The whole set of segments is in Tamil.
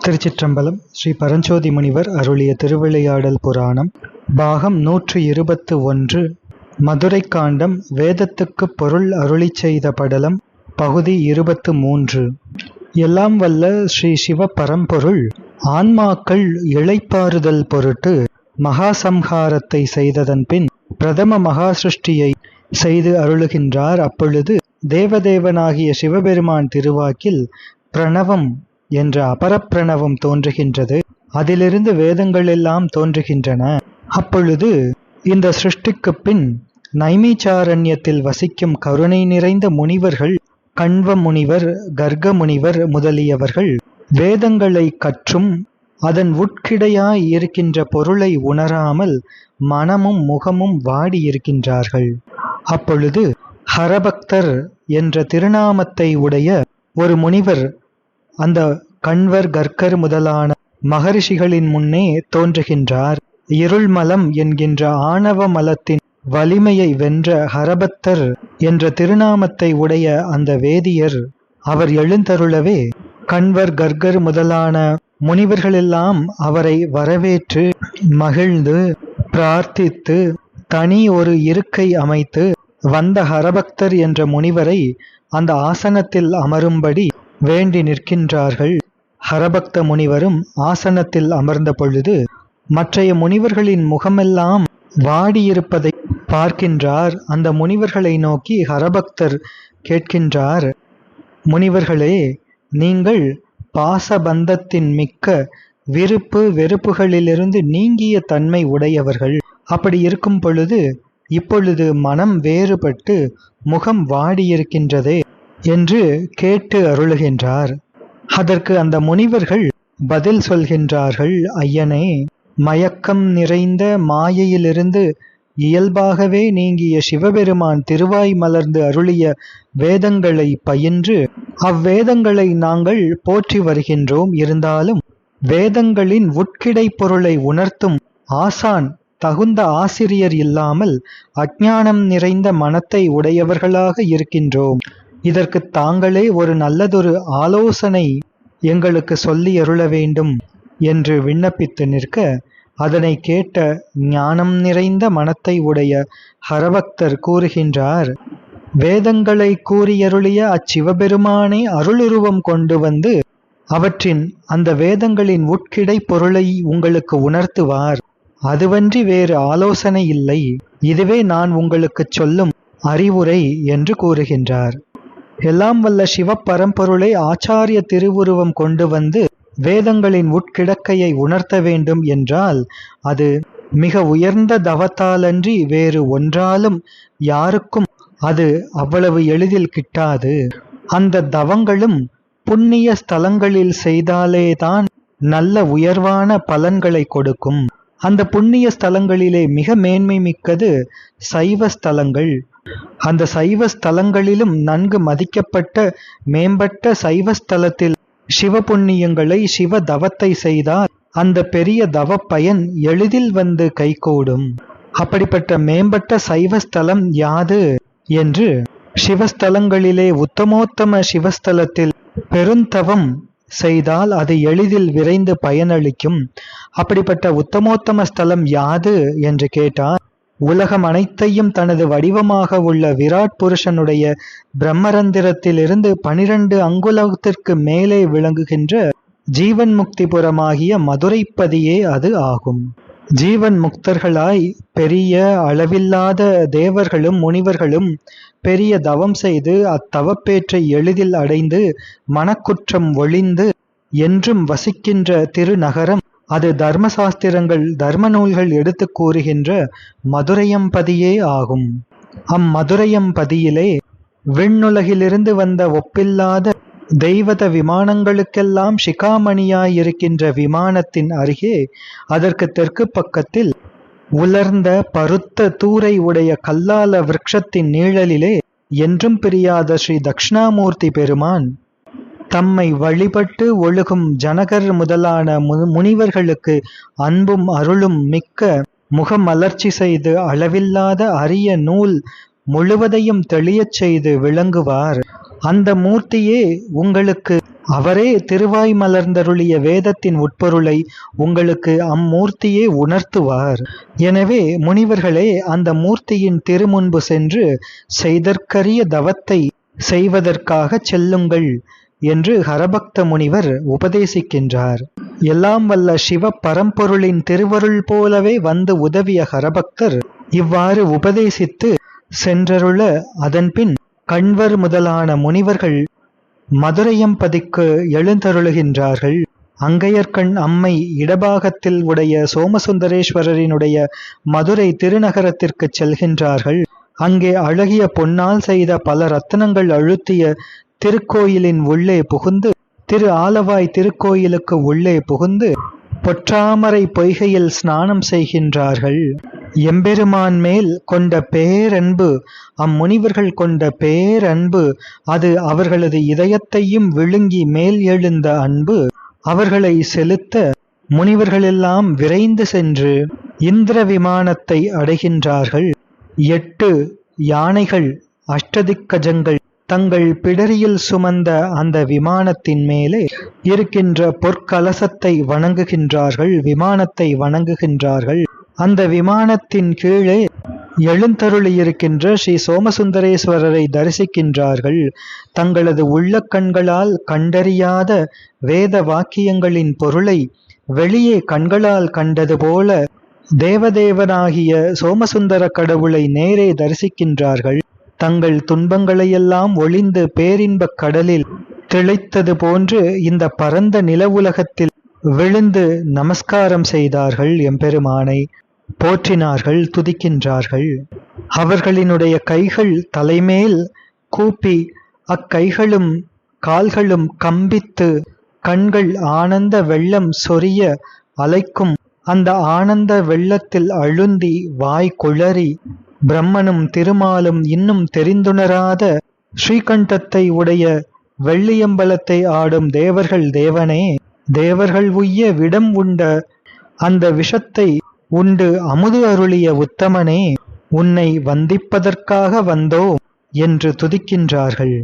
திருச்சிற்றம்பலம். ஸ்ரீ பரஞ்சோதி முனிவர் அருளிய திருவிளையாடல் புராணம் பாகம் 121. மதுரை காண்டம். வேதத்துக்குப் பொருள் அருளிச் செய்த படலம். பகுதி 23. எல்லாம் வல்ல ஸ்ரீ சிவ பரம்பொருள் ஆன்மாக்கள் இளைப்பாறுதல் பொருட்டு மகாசம்ஹாரத்தை செய்ததன் பின் பிரதம மகா சிருஷ்டியை செய்து அருளுகின்றார். அப்பொழுது தேவதேவனாகிய சிவபெருமான் திருவாக்கில் பிரணவம் என்ற அபரப்பிரணவம் தோன்றுகின்றது. அதிலிருந்து வேதங்கள் எல்லாம் தோன்றுகின்றன. அப்பொழுது இந்த சிருஷ்டிக்குப் பின் நைமிச்சாரண்யத்தில் வசிக்கும் கருணை நிறைந்த முனிவர்கள், கண்வ முனிவர், கர்க முனிவர் முதலியவர்கள் வேதங்களை கற்றும் அதன் உட்கிடையாய் இருக்கின்ற பொருளை உணராமல் மனமும் முகமும் வாடியிருக்கின்றார்கள். அப்பொழுது ஹரபக்தர் என்ற திருநாமத்தை உடைய ஒரு முனிவர் அந்த கண்வர், கர்க்கர் முதலான மகரிஷிகளின் முன்னே தோன்றுகின்றார். இருள்மலம் என்கின்ற ஆணவ மலத்தின் வலிமையை வென்ற ஹரபக்தர் என்ற திருநாமத்தை உடைய அந்த வேதியர் அவர் எழுந்தருளவே கண்வர், கர்க்கர் முதலான முனிவர்களெல்லாம் அவரை வரவேற்று மகிழ்ந்து பிரார்த்தித்து தனி ஒரு இருக்கை அமைத்து வந்த ஹரபக்தர் என்ற முனிவரை அந்த ஆசனத்தில் அமரும்படி வேண்டி நிற்கின்றார்கள். ஹரபக்த முனிவரும் ஆசனத்தில் அமர்ந்த பொழுது மற்றைய முனிவர்களின் முகமெல்லாம் வாடியிருப்பதை பார்க்கின்றார். அந்த முனிவர்களை நோக்கி ஹரபக்தர் கேட்கின்றார், முனிவர்களே, நீங்கள் பாசபந்தத்தின் மிக்க விருப்பு வெறுப்புகளிலிருந்து நீங்கிய தன்மை உடையவர்கள். அப்படி இருக்கும் பொழுது இப்பொழுது மனம் வேறுபட்டு முகம் வாடியிருக்கின்றதே என்று கேட்டு அருளுகின்றார். அதற்கு அந்த முனிவர்கள் பதில் சொல்கின்றார்கள், ஐயனே, மயக்கம் நிறைந்த மாயையிலிருந்து இயல்பாகவே நீங்கிய சிவபெருமான் திருவாய் மலர்ந்து அருளிய வேதங்களை பயின்று அவ்வேதங்களை நாங்கள் போற்றி வருகின்றோம். இருந்தாலும் வேதங்களின் உட்கிடை பொருளை உணர்த்தும் ஆசான், தகுந்த ஆசிரியர் இல்லாமல் அஞ்ஞானம் நிறைந்த மனத்தை உடையவர்களாக இருக்கின்றோம். இதற்கு தாங்களே ஒரு நல்லதொரு ஆலோசனை எங்களுக்கு சொல்லி அருள வேண்டும் என்று விண்ணப்பித்து நிற்க, அதனை கேட்ட ஞானம் நிறைந்த மனத்தை உடைய ஹரபக்தர் கூறுகின்றார், வேதங்களை கூறியருளிய அச்சிவபெருமானே அருளுருவம் கொண்டு வந்து அவற்றின் அந்த வேதங்களின் உட்கிடை பொருளை உங்களுக்கு உணர்த்துவார். அதுவன்றி வேறு ஆலோசனை இல்லை. இதுவே நான் உங்களுக்கு சொல்லும் அறிவுரை என்று கூறுகின்றார். எல்லாம் வல்ல சிவ பரம்பொருளை ஆச்சாரிய திருவுருவம் கொண்டு வந்து வேதங்களின் உட்கிடக்கையை உணர்த்த வேண்டும் என்றால் அது மிக உயர்ந்த தவத்தாலன்றி வேறு ஒன்றாலும் யாருக்கும் அது அவ்வளவு எளிதில் கிட்டாது. அந்த தவங்களும் புண்ணிய ஸ்தலங்களில் செய்தாலேதான் நல்ல உயர்வான பலன்களை கொடுக்கும். அந்த புண்ணிய ஸ்தலங்களிலே மிக மேன்மை மிக்கது சைவ ஸ்தலங்கள். அந்த சைவ ஸ்தலங்களிலும் நன்கு மதிக்கப்பட்ட மேம்பட்ட சைவஸ்தலத்தில் சிவ புண்ணியங்களை, சிவ தவத்தை செய்தால் அந்த பெரிய தவ பயன் எளிதில் வந்து கைகூடும். அப்படிப்பட்ட மேம்பட்ட சைவஸ்தலம் யாது என்று சிவஸ்தலங்களிலே உத்தமோத்தம சிவஸ்தலத்தில் பெருந்தவம் செய்தால் அது எளிதில் விரைந்து பயனளிக்கும். அப்படிப்பட்ட உத்தமோத்தம ஸ்தலம் யாது என்று கேட்டார். உலகம் அனைத்தையும் தனது வடிவமாக உள்ள விராட் புருஷனுடைய பிரம்மரந்திரத்திலிருந்து 12 அங்குலத்திற்கு மேலே விளங்குகின்ற ஜீவன் முக்திபுரமாகிய மதுரைப்பதியே அது ஆகும். ஜீவன் முக்தர்களாய் பெரிய அளவில்லாத தேவர்களும் முனிவர்களும் பெரிய தவம் செய்து அத்தவப்பேற்றை எளிதில் அடைந்து மனக்குற்றம் ஒழிந்து என்றும் வசிக்கின்ற திருநகரம் அது தர்மசாஸ்திரங்கள், தர்ம நூல்கள் எடுத்து கூறுகின்ற மதுரையம்பதியே ஆகும். அம்மதுரையம்பதியிலே விண்ணுலகிலிருந்து வந்த ஒப்பில்லாத தெய்வத விமானங்களுக்கெல்லாம் சிகாமணியாயிருக்கின்ற விமானத்தின் அருகே அதற்கு தெற்கு பக்கத்தில் உலர்ந்த பருத்த தூரை உடைய கல்லால விருட்சத்தின் நீழலிலே என்றும் பிரியாத ஸ்ரீ தட்சிணாமூர்த்தி பெருமான் தம்மை வழிபட்டு ஒழுகும் ஜனகர் முதலான முனிவர்களுக்கு அன்பும் அருளும் மிக்க முகமலர்ச்சி செய்து அளவில்லாத அரிய நூல் முழுவதையும் தெளியச் செய்து விளங்குவார். அந்த மூர்த்தியே உங்களுக்கு அவரே திருவாய் மலர்ந்தருளிய வேதத்தின் உட்பொருளை உங்களுக்கு அம்மூர்த்தியே உணர்த்துவார். எனவே முனிவர்களே, அந்த மூர்த்தியின் திருமுன்பு சென்று செய்தற்கரிய தவத்தை செய்வதற்காக செல்லுங்கள் என்று ஹரபக்த முனிவர் உபதேசிக்கின்றார். எல்லாம் வல்ல சிவ பரம்பொருளின் திருவருள் போலவே வந்து உதவிய ஹரபக்தர் இவ்வாறு உபதேசித்து சென்றருள அதன்பின் கண்வர் முதலான முனிவர்கள் மதுரையம்பதிக்கு எழுந்தருளுகின்றார்கள். அங்கையர்கண் அம்மை இடபாகத்தில் உடைய சோமசுந்தரேஸ்வரரினுடைய மதுரை திருநகரத்திற்கு செல்கின்றார்கள். அங்கே அழகிய பொன்னால் செய்த பல ரத்தினங்கள் அழுத்திய திருக்கோயிலின் உள்ளே புகுந்து, திரு ஆலவாய் திருக்கோயிலுக்கு உள்ளே புகுந்து பொற்றாமரை பொய்கையில் ஸ்நானம் செய்கின்றார்கள். எம்பெருமான் மேல் கொண்ட பேரன்பு, அம்முனிவர்கள் கொண்ட பேரன்பு, அது அவர்களது இதயத்தையும் விழுங்கி மேல் எழுந்த அன்பு அவர்களை செலுத்த முனிவர்களெல்லாம் விரைந்து சென்று இந்திர விமானத்தை அடைகின்றார்கள். 8 யானைகள் அஷ்டதிக்கஜங்கள் தங்கள் பிடரியில் சுமந்த அந்த விமானத்தின் மேலே இருக்கின்ற பொற்கலசத்தை வணங்குகின்றார்கள். விமானத்தை வணங்குகின்றார்கள். அந்த விமானத்தின் கீழே எழுந்தருளியிருக்கின்ற ஸ்ரீ சோமசுந்தரேஸ்வரரை தரிசிக்கின்றார்கள். தங்களது உள்ள கண்களால் கண்டறியாத வேத வாக்கியங்களின் பொருளை வெளியே கண்களால் கண்டது போல தேவதேவனாகிய சோமசுந்தர கடவுளை நேரே தரிசிக்கின்றார்கள். தங்கள் துன்பங்களையெல்லாம் ஒளிந்து பேரின்பக் கடலில் திளைத்தது போன்று இந்த பரந்த நில உலகத்தில் விழுந்து நமஸ்காரம் செய்தார்கள். எம்பெருமானை போற்றினார்கள், துதிக்கின்றார்கள். அவர்களினுடைய கைகள் தலைமேல் கூப்பி அக்கைகளும் கால்களும் கம்பித்து கண்கள் ஆனந்த வெள்ளம் சொரிய அலைக்கும். அந்த ஆனந்த வெள்ளத்தில் அழுந்தி வாய் குளறி பிரம்மனும் திருமாலும் இன்னும் தெரிந்துணராத ஸ்ரீகண்டத்தை உடைய வெள்ளியம்பலத்தை ஆடும் தேவர்கள் தேவனே, தேவர்கள் உய்ய விடம் உண்ட அந்த விஷத்தை உண்டு அமுது அருளிய உத்தமனே, உன்னை வந்திப்பதற்காக வந்தோம் என்று துதிக்கின்றார்கள்.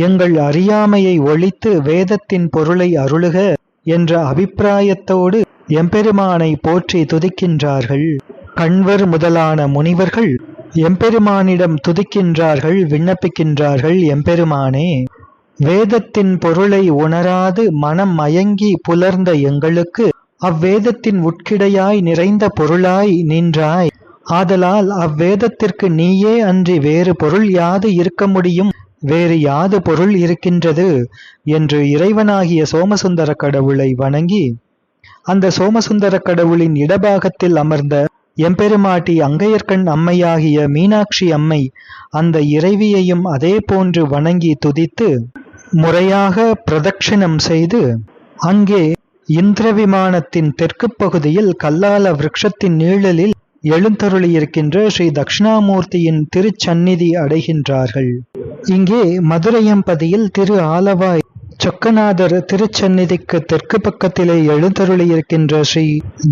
எங்கள் அறியாமையை ஒழித்து வேதத்தின் பொருளை அருளுக என்ற அபிப்பிராயத்தோடு எம்பெருமானை போற்றி துதிக்கின்றார்கள். கண்வர் முதலான முனிவர்கள் எம்பெருமானிடம் துதிக்கின்றார்கள், விண்ணப்பிக்கின்றார்கள். எம்பெருமானே, வேதத்தின் பொருளை உணராது மனம் மயங்கி புலர்ந்த எங்களுக்கு அவ்வேதத்தின் உட்கிடையாய் நிறைந்த பொருளாய் நின்றாய். ஆதலால் அவ்வேதத்திற்கு நீயே அன்றி வேறு பொருள் யாது இருக்க முடியும்? வேறு யாது பொருள் இருக்கின்றது என்று இறைவனாகிய சோமசுந்தர கடவுளை வணங்கி அந்த சோமசுந்தர கடவுளின் இடபாகத்தில் அமர்ந்த எம்பெருமாட்டி அங்கையர்கண் அம்மையாகிய மீனாட்சி அம்மை அந்த இறைவியையும் அதே போன்று வணங்கி துதித்து முறையாக பிரதட்சிணம் செய்து அங்கே இந்திர விமானத்தின் தெற்கு பகுதியில் கல்லால விருட்சத்தின் நீழலில் எழுந்தருளியிருக்கின்ற ஸ்ரீ தட்சிணாமூர்த்தியின் திருச்சந்நிதி அடைகின்றார்கள். இங்கே மதுரையம்பதியில் திரு ஆலவாய் சொக்கநாதர் திருச்சந்நிதிக்கு தெற்கு பக்கத்திலே எழுந்தருளியிருக்கின்ற ஸ்ரீ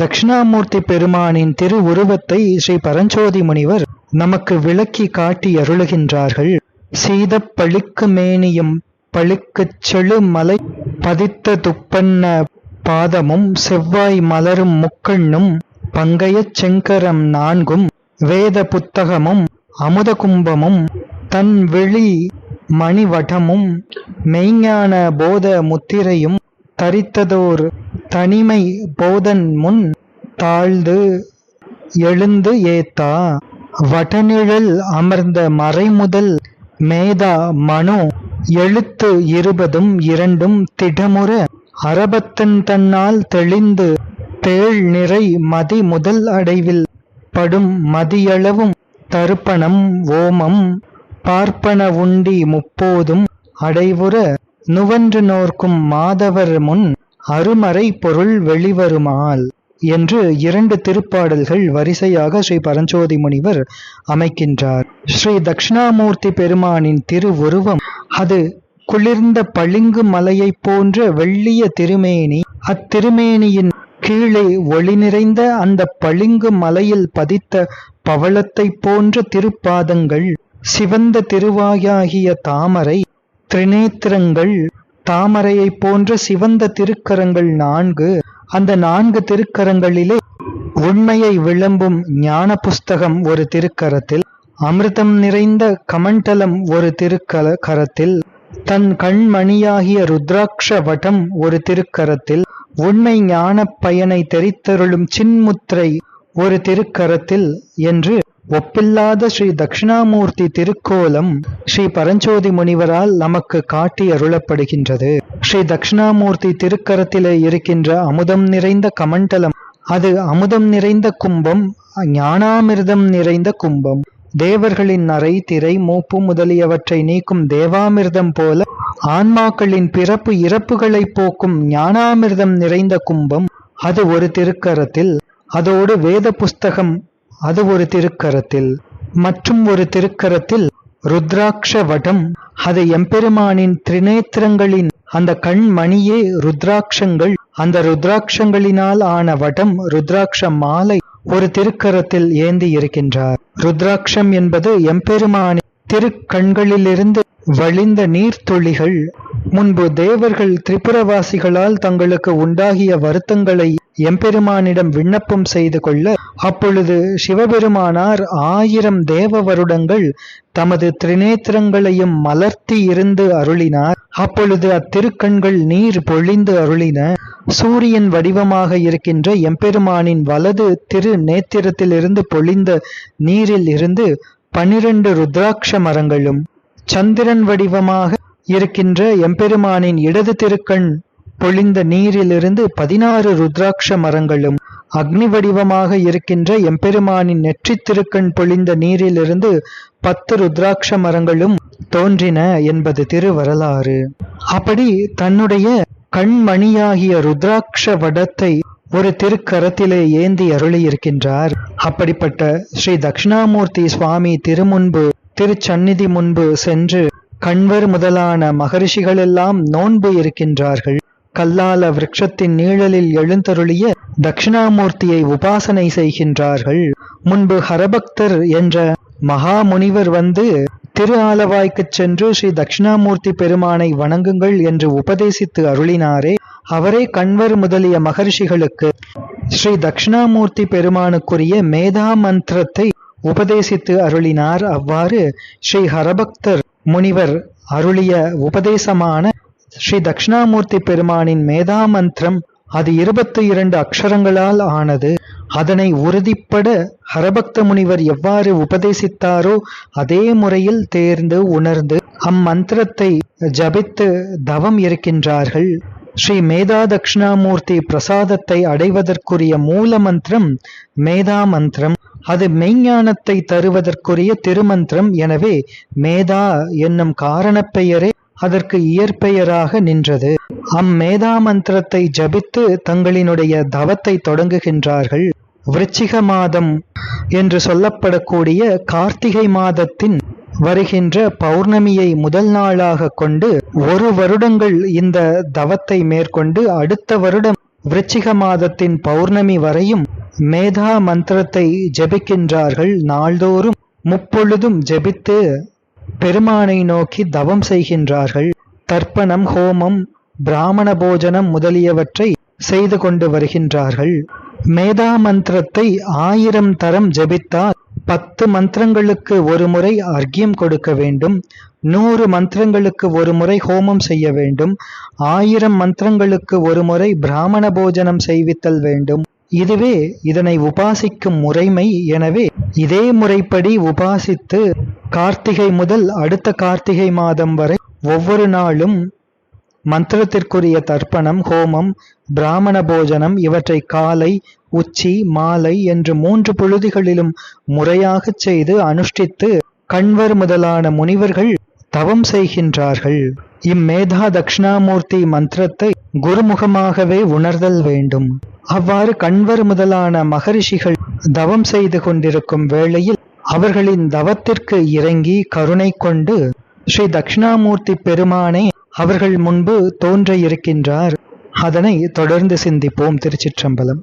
தட்சிணாமூர்த்தி பெருமானின் திரு உருவத்தை ஸ்ரீ பரஞ்சோதி முனிவர் நமக்கு விளக்கி காட்டி அருளுகின்றார்கள். சீதப் பளிக்கு மேனியும் பளிக்குச் செழு மலை பதித்த துப்பன்ன பாதமும் செவ்வாய் மலரும் முக்கண்ணும் பங்கையச் செங்கரம் 4 வேத புத்தகமும் அமுத கும்பமும் தன் விழி மணிவட்டமும் மெய்ஞான போத முத்திரையும் தரித்ததோர் தனிமை போதன் முன் தாழ்ந்து எழுந்து ஏத்தா வடநிழல் அமர்ந்த மறைமுதல் மேதா மனு எழுத்து 20 திடமுற அரபத்தன் தன்னால் தெளிந்து தேள் நிறை மதி முதல் அடைவில் படும் மதியளவும் தர்ப்பணம் ஓமம் பார்ப்பன உண்டி 30 அடைவுற நுவன்று நோர்க்கும் மாதவர் முன் அருமறை பொருள் வெளிவருமால் என்று 2 திருப்பாடல்கள் வரிசையாக ஸ்ரீ பரஞ்சோதி முனிவர் அமைக்கின்றார். ஸ்ரீ தட்சிணாமூர்த்தி பெருமானின் திருவுருவம் அது குளிர்ந்த பளிங்கு மலையைப் போன்ற வெள்ளிய திருமேனி. அத்திருமேனியின் கீழே ஒளி நிறைந்த அந்த பளிங்கு மலையில் பதித்த பவளத்தைப் போன்ற திருப்பாதங்கள், சிவந்த திருவாயாகிய தாமரை, திரிநேத்திரங்கள், தாமரையைப் போன்ற சிவந்த திருக்கரங்கள் 4. அந்த 4 திருக்கரங்களிலே உண்மையை விளம்பும் ஞான புஸ்தகம் ஒரு திருக்கரத்தில், அமிர்தம் நிறைந்த கமண்டலம் ஒரு திருக்கரத்தில், தன் கண்மணியாகிய ருத்ராட்ச வடம் ஒரு திருக்கரத்தில், உண்மை ஞானப் பயனை தெரித்தருளும் சின்முத்திரை ஒரு திருக்கரத்தில் என்று ஒப்பில்லாத ஸ்ரீ தட்சிணாமூர்த்தி திருக்கோலம் ஸ்ரீ பரஞ்சோதி முனிவரால் நமக்கு காட்டி அருளப்படுகின்றது. ஸ்ரீ தட்சிணாமூர்த்தி திருக்கரத்திலே இருக்கின்ற அமுதம் நிறைந்த கமண்டலம், அது அமுதம் நிறைந்த கும்பம், ஞானாமிர்தம் நிறைந்த கும்பம். தேவர்களின் நரை, திரை, மூப்பு முதலியவற்றை நீக்கும் தேவாமிர்தம் போல ஆன்மாக்களின் பிறப்பு இறப்புகளை போக்கும் ஞானாமிர்தம் நிறைந்த கும்பம், அது ஒரு திருக்கரத்தில். அதோடு வேத புஸ்தகம், அது ஒரு திருக்கரத்தில். மற்றும் ஒரு திருக்கரத்தில் ருத்ராட்ச வடம், அது எம்பெருமானின் திரிநேத்திரங்களின் அந்த கண்மணியே ருத்ராட்சங்கள். அந்த ருத்ராட்சங்களினால் ஆன வடம், ருத்ராட்ச மாலை ஒரு திருக்கரத்தில் ஏந்தி இருக்கின்றார். ருத்ராட்சம் என்பது எம்பெருமானின் திருக்கண்களிலிருந்து வழிந்த நீர்த்துளிகள். முன்பு தேவர்கள் திரிபுரவாசிகளால் தங்களுக்கு உண்டாகிய வருத்தங்களை எம்பெருமானிடம் விண்ணப்பம் செய்து கொள்ள, அப்பொழுது சிவபெருமானார் 1000 தேவ வருடங்கள் தமது திரிநேத்திரங்களையும் மலர்த்தி இருந்து அருளினார். அப்பொழுது அத்திருக்கண்கள் நீர் பொழிந்து அருளின. சூரியன் வடிவமாக இருக்கின்ற எம்பெருமானின் வலது திரு நேத்திரத்திலிருந்து பொழிந்த நீரில் இருந்து 12 ருத்ராட்ச மரங்களும், சந்திரன் வடிவமாக இருக்கின்ற எம்பெருமானின் இடது திருக்கண் பொழிந்த நீரிலிருந்து 16 ருத்ராட்ச மரங்களும், அக்னி வடிவமாக இருக்கின்ற எம்பெருமானின் நெற்றி திருக்கண் பொழிந்த நீரிலிருந்து 10 ருத்ராட்ச மரங்களும் தோன்றின என்பது திருவரலாறு. அப்படி தன்னுடைய கண்மணியாகிய ருத்ராட்ச வடத்தை ஒரு திருக்கரத்திலே ஏந்தி அருளியிருக்கின்றார். அப்படிப்பட்ட ஸ்ரீ தட்சிணாமூர்த்தி சுவாமி திருமுன்பு, திருச்சந்நிதி முன்பு சென்று கண்வர் முதலான மகரிஷிகளெல்லாம் நோன்பு இருக்கின்றார்கள். கல்லால விருட்சத்தின் நீழலில் எழுந்தருளிய தட்சிணாமூர்த்தியை உபாசனை செய்கின்றார்கள். முன்பு ஹரபக்தர் என்ற மகா முனிவர் வந்து திரு ஆலவாய்க்குச் சென்று ஸ்ரீ தட்சிணாமூர்த்தி பெருமானை வணங்குங்கள் என்று உபதேசித்து அருளினாரே, அவரே கண்வர் முதலிய மகர்ஷிகளுக்கு ஸ்ரீ தட்சிணாமூர்த்தி பெருமானுக்குரிய மேதா மந்திரத்தை உபதேசித்து அருளினார். அவ்வாறு ஸ்ரீ ஹரபக்தர் முனிவர் அருளிய உபதேசமான ஸ்ரீ தட்சிணாமூர்த்தி பெருமானின் மேதா மந்திரம், அது 22 அக்ஷரங்களால் ஆனது. அதனை உறுதிப்பட ஹரபக்த முனிவர் எவ்வாறு உபதேசித்தாரோ அதே முறையில் தேர்ந்து உணர்ந்து அம்மந்திரத்தை ஜபித்து தவம் இருக்கின்றார்கள். ஸ்ரீ மேதா தட்சிணாமூர்த்தி பிரசாதத்தை அடைவதற்குரிய மூல மந்திரம் மேதா மந்திரம். அது மெய்ஞானத்தை தருவதற்குரிய திருமந்திரம். எனவே மேதா என்னும் காரணப் பெயரே அதற்கு இயற்பெயராக நின்றது. அம்மேதா மந்திரத்தை ஜபித்து தங்களினுடைய தவத்தை தொடங்குகின்றார்கள். விருச்சிக மாதம் என்று சொல்லப்படக்கூடிய கார்த்திகை மாதத்தின் வருகின்ற பௌர்ணமியை முதல் நாளாக கொண்டு 1 வருடங்கள் இந்த தவத்தை மேற்கொண்டு அடுத்த வருடம் விருச்சிக மாதத்தின் பௌர்ணமி வரையும் மேதா மந்திரத்தை ஜபிக்கின்றார்கள். நாள்தோறும் முப்பொழுதும் ஜபித்து பெருமானை நோக்கி தவம் செய்கின்றார்கள். தர்ப்பணம், ஹோமம், பிராமண போஜனம் முதலியவற்றை செய்து கொண்டு வருகின்றார்கள். மேதா மந்திரத்தை 1000 தரம் ஜபித்தால் 10 மந்திரங்களுக்கு ஒரு முறை அர்க்கியம் கொடுக்க வேண்டும். 100 மந்திரங்களுக்கு ஒரு முறை ஹோமம் செய்ய வேண்டும். 1000 மந்திரங்களுக்கு ஒரு முறை பிராமண போஜனம் செய்வித்தல் வேண்டும். இதுவே இதனை உபாசிக்கும் முறைமை. எனவே இதே முறைப்படி உபாசித்து கார்த்திகை முதல் அடுத்த கார்த்திகை மாதம் வரை ஒவ்வொரு நாளும் மந்திரத்திற்குரிய தர்ப்பணம், ஹோமம், பிராமண போஜனம் இவற்றை காலை, உச்சி, மாலை என்று 3 பொழுதுகளிலும் முறையாகச் செய்து அனுஷ்டித்து கண்வர் முதலான முனிவர்கள் தவம் செய்கின்றார்கள். இம்மேதா தட்சிணாமூர்த்தி மந்திரத்தை குருமுகமாகவே உணர்தல் வேண்டும். அவ்வாறு கண்வர் முதலான மகரிஷிகள் தவம் செய்து கொண்டிருக்கும் வேளையில் அவர்களின் தவத்திற்கு இறங்கி கருணை கொண்டு ஸ்ரீ தட்சிணாமூர்த்தி பெருமானே அவர்கள் முன்பு தோன்ற இருக்கின்றார். அதனை தொடர்ந்து சிந்திப்போம். திருச்சிற்றம்பலம்.